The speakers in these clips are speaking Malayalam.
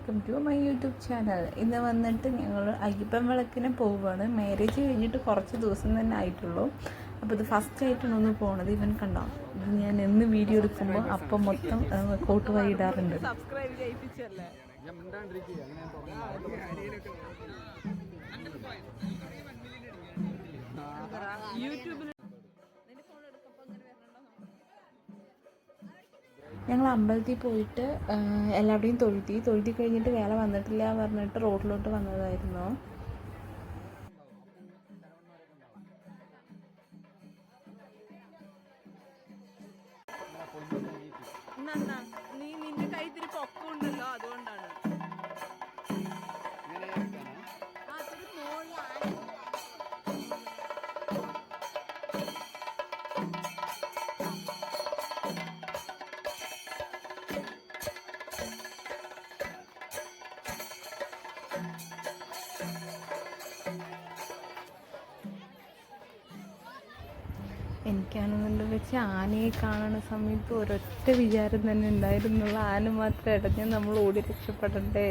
Welcome to my YouTube channel. ഇന്ന് വന്നിട്ട് ഞങ്ങൾ അയ്യപ്പൻ വിളക്കിന് പോവുകയാണ്. മാരേജ് കഴിഞ്ഞിട്ട് കുറച്ച് ദിവസം തന്നെ ആയിട്ടുള്ളൂ. അപ്പോൾ ഇത് ഫസ്റ്റ് ആയിട്ടാണ് ഒന്ന് പോണത്. ഇവൻ കണ്ടോ, ഇത് ഞാൻ എന്ന് വീഡിയോ എടുക്കുമ്പോൾ അപ്പം മൊത്തം കോട്ട് വൈകിടാറുണ്ട്. ഞങ്ങൾ അമ്പലത്തിൽ പോയിട്ട് എല്ലാവരുടെയും തൊഴുതി കഴിഞ്ഞിട്ട് വേല വന്നിട്ടില്ല പറഞ്ഞിട്ട് റോഡിലോട്ട് വന്നതായിരുന്നു. നീ നിന്റെ കൈ ഇത്തിരി പൊക്കമുണ്ടല്ലോ, അതുകൊണ്ടാണ്. എനിക്കാണെന്നുണ്ട് വെച്ച് ആനയെ കാണുന്ന സമയത്ത് ഒരൊറ്റ വിചാരം തന്നെ ഉണ്ടായിരുന്നുള്ളൂ, ആന മാത്രം ഇടഞ്ഞ് നമ്മൾ ഓടി രക്ഷപ്പെടണ്ടേ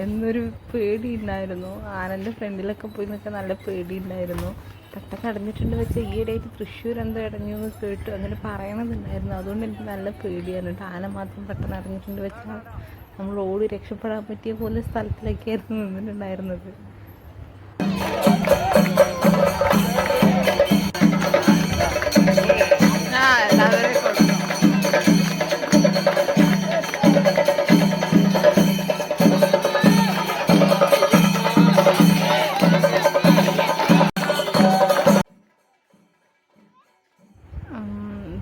എന്നൊരു പേടി ഉണ്ടായിരുന്നു. ആനൻ്റെ ഫ്രണ്ടിലൊക്കെ പോയി നിൽക്കാൻ നല്ല പേടി ഉണ്ടായിരുന്നു. പെട്ടെന്ന് അടഞ്ഞിട്ടുണ്ട് വെച്ച് ഈയിടെയായിട്ട് തൃശ്ശൂർ എന്തോ ഇടഞ്ഞു എന്ന് കേട്ടു, അങ്ങനെ പറയണമെന്നുണ്ടായിരുന്നു. അതുകൊണ്ട് എനിക്ക് നല്ല പേടിയാണ് കേട്ടോ. ആന മാത്രം പെട്ടെന്ന് അടഞ്ഞിട്ടുണ്ട് വെച്ചാൽ നമ്മൾ ഓടി രക്ഷപ്പെടാൻ പറ്റിയ പോലെ സ്ഥലത്തിലേക്കായിരുന്നു നിന്നിട്ടുണ്ടായിരുന്നത്.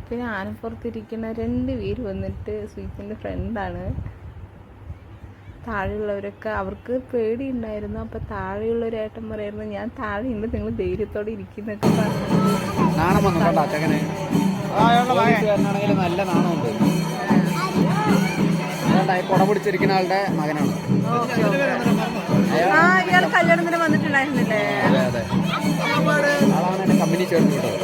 പിന്നെ ആനപ്പുറത്തിരിക്കുന്ന 2 പേര് വന്നിട്ട് സ്വീറ്റിൻ്റെ ഫ്രണ്ടാണ്. താഴെയുള്ളവരൊക്കെ അവർക്ക് പേടി ഉണ്ടായിരുന്നു. അപ്പോൾ താഴെയുള്ളൊരു ഏട്ടൻ പറയായിരുന്നു, ഞാൻ താഴെ ഉണ്ട്, നിങ്ങൾ ധൈര്യത്തോടെ ഇരിക്കുന്നൊക്കെ പറഞ്ഞു. നല്ല നാണമുണ്ട്. കൊട പിടിച്ചിരിക്കുന്ന ആളുടെ മകനാണ്. ഇയാൾ കല്യാണത്തിന് വന്നിട്ടുണ്ടായിരുന്നില്ലേ? അതെ, ആളാണ് എന്റെ കമ്പനി ചേർന്ന് വിട്ടത്.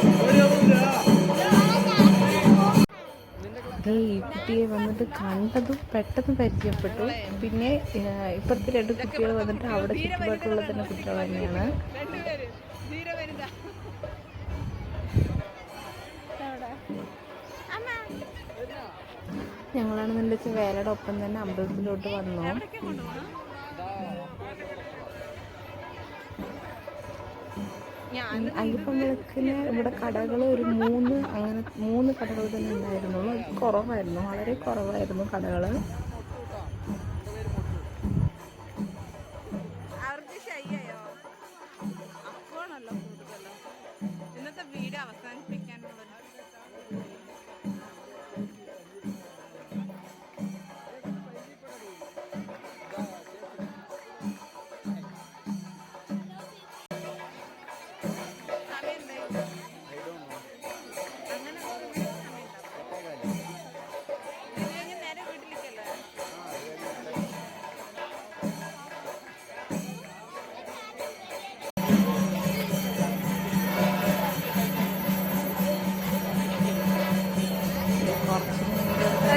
ഈ കുട്ടിയെ വന്നിട്ട് കണ്ടതും പെട്ടെന്ന് പരിചയപ്പെട്ടു. പിന്നെ ഇപ്പുറത്തെ 2 കുട്ടികൾ വന്നിട്ട് അവിടെ ചുറ്റുപാടുള്ള തന്നെ കുട്ടികൾ തന്നെയാണ്. ഞങ്ങളാണെന്നുണ്ടെന്ന് വെച്ചാൽ വേലയുടെ ഒപ്പം തന്നെ അമ്പലത്തിലോട്ട് വന്നു. അയ്യപ്പൻ വിളക്കിന് ഇവിടെ കടകൾ ഒരു 3 കടകൾ തന്നെ ഉണ്ടായിരുന്നുള്ളൂ. അത് കുറവായിരുന്നു, വളരെ കുറവായിരുന്നു കടകൾ. ഇന്നത്തെ വീഡിയോ അവസാനിപ്പിക്കാനുള്ള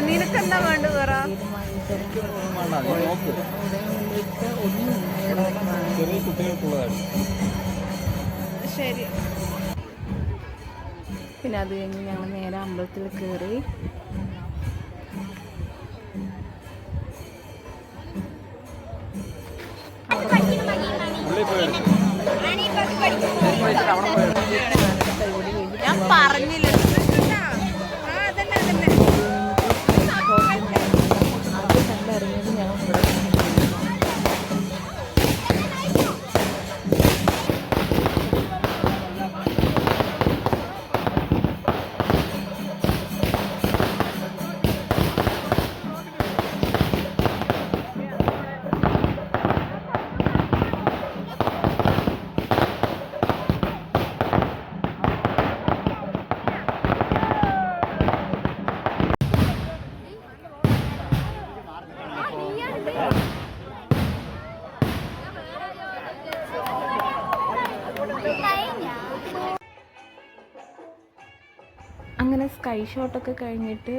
നിനക്കെന്താ വേണ്ട വേറെ? ശരി. പിന്നെ അത് കഴിഞ്ഞ് ഞങ്ങൾ നേരെ അമ്പലത്തിൽ കയറി. ഞാൻ പറഞ്ഞില്ല. ഷോട്ടൊക്കെ കഴിഞ്ഞിട്ട്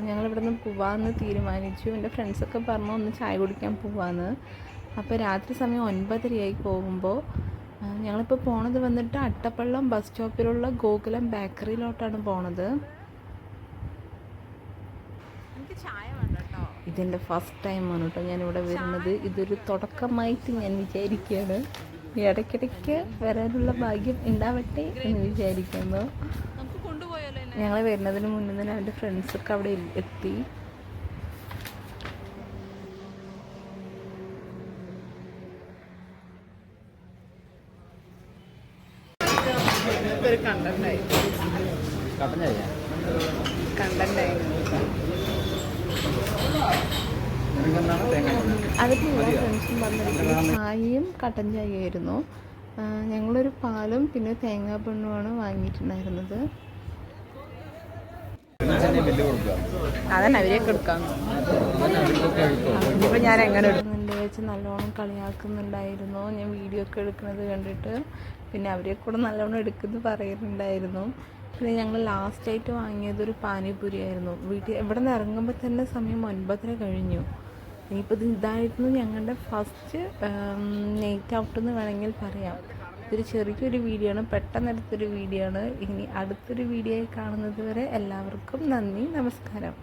ഞങ്ങളിവിടെ നിന്ന് പോവാമെന്ന് തീരുമാനിച്ചു. എൻ്റെ ഫ്രണ്ട്സൊക്കെ പറഞ്ഞു ഒന്ന് ചായ കുടിക്കാൻ പോവാമെന്ന്. അപ്പോൾ രാത്രി സമയം 9:30 പോകുമ്പോൾ ഞങ്ങളിപ്പോൾ പോണത് വന്നിട്ട് അട്ടപ്പള്ളം ബസ് സ്റ്റോപ്പിലുള്ള ഗോകുലം ബേക്കറിയിലോട്ടാണ് പോണത്. എനിക്ക് ചായ വേണ്ട കേട്ടോ. ഇതെൻ്റെ ഫസ്റ്റ് ടൈമാണ് കേട്ടോ ഞാനിവിടെ വരുന്നത്. ഇതൊരു തുടക്കമായിട്ട് ഞാൻ വിചാരിക്കുകയാണ്. ഇടയ്ക്കിടയ്ക്ക് വരാനുള്ള ഭാഗ്യം ഉണ്ടാവട്ടെ എന്ന് വിചാരിക്കുന്നു. നമുക്ക് കൊണ്ടുപോയാലോ എന്നെ? ഞങ്ങൾ വരുന്നതിന് മുന്നേ തന്നെ എൻ്റെ ഫ്രണ്ട്സൊക്കെ അവിടെ എത്തി. ഒരു കണ്ടന്റായി കട്ടൻ ചായ കണ്ടന്റായി നിനക്കെന്താണ് തേങ്ങ അതിപ്പോൾ എല്ലാ ഫ്രണ്ട്സും വന്നിരിക്കുന്നത് ചായയും കട്ടൻ ചായയായിരുന്നു. ഞങ്ങളൊരു പാലും പിന്നെ തേങ്ങാപ്പെണ്ണുമാണ് വാങ്ങിയിട്ടുണ്ടായിരുന്നത്. ബില്ല് കൊടുക്കുക അതന്നെ അവരെയൊക്കെ എടുക്കാം. ഇപ്പം ഞാൻ എങ്ങനെ എടുക്കുന്നുണ്ട് വെച്ച് നല്ലോണം കളിയാക്കുന്നുണ്ടായിരുന്നു. ഞാൻ വീഡിയോ ഒക്കെ എടുക്കുന്നത് കണ്ടിട്ട് പിന്നെ അവരെ കൂടെ നല്ലോണം എടുക്കുന്നു പറയുന്നുണ്ടായിരുന്നു. പിന്നെ ഞങ്ങൾ ലാസ്റ്റായിട്ട് വാങ്ങിയതൊരു പാനിപൂരി ആയിരുന്നു. ഇവിടെ നിന്ന് ഇറങ്ങുമ്പോൾ തന്നെ സമയം 9:30 കഴിഞ്ഞു. ഇനിയിപ്പോൾ ഇതായിരുന്നു ഞങ്ങളുടെ ഫസ്റ്റ് നൈറ്റ് ഔട്ട് എന്ന് വേണമെങ്കിൽ പറയാം. ഇതൊരു ചെറിയൊരു വീഡിയോ ആണ്, പെട്ടെന്നെടുത്തൊരു വീഡിയോ ആണ്. ഇനി അടുത്തൊരു വീഡിയോയിൽ കാണുന്നത് വരെ എല്ലാവർക്കും നന്ദി, നമസ്കാരം.